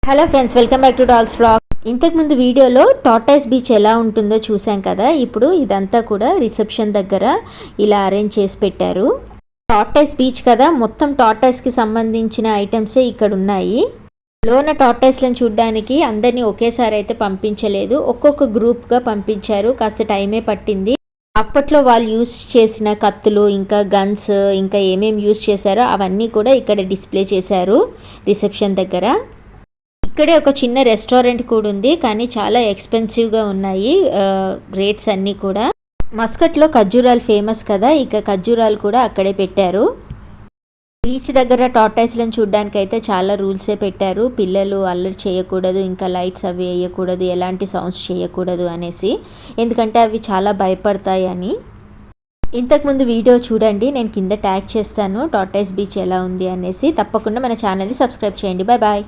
Hello friends, welcome back to dolls vlog. ఇంతకుముందు వీడియోలో tortoise beach ఎలా ఉంటుందో చూసాం కదా. ఇప్పుడు ఇదంతా కూడా రిసెప్షన్ దగ్గర ఇలా అరేంజ్ చేసి పెట్టారు. టార్టైస్ బీచ్ కదా, మొత్తం టార్టైస్కి సంబంధించిన ఐటమ్సే ఇక్కడ ఉన్నాయి. లోన టార్టైస్లను చూడడానికి అందరినీ ఒకేసారి అయితే పంపించలేదు, ఒక్కొక్క గ్రూప్గా పంపించారు. కాస్త టైమే పట్టింది. అప్పట్లో వాళ్ళు యూస్ చేసిన కత్తులు, ఇంకా గన్స్, ఇంకా ఏమేమి యూస్ చేశారో అవన్నీ కూడా ఇక్కడ డిస్ప్లే చేశారు రిసెప్షన్ దగ్గర. ఇక్కడే ఒక చిన్న రెస్టారెంట్ కూడా ఉంది, కానీ చాలా ఎక్స్పెన్సివ్గా ఉన్నాయి రేట్స్ అన్నీ కూడా. మస్కట్లో ఖర్జూరాలు ఫేమస్ కదా, ఇక ఖర్జూరాలు కూడా అక్కడే పెట్టారు. బీచ్ దగ్గర టార్టైస్లను చూడడానికి అయితే చాలా రూల్సే పెట్టారు. పిల్లలు అల్లరి చేయకూడదు, ఇంకా లైట్స్ అవి వేయకూడదు, ఎలాంటి సౌండ్స్ చేయకూడదు అనేసి, ఎందుకంటే అవి చాలా భయపడతాయి అని. ఇంతకుముందు వీడియో చూడండి, నేను కింద ట్యాగ్ చేస్తాను టార్టైస్ బీచ్ ఎలా ఉంది అనేసి. తప్పకుండా మన ఛానల్ని సబ్స్క్రైబ్ చేయండి. Bye bye.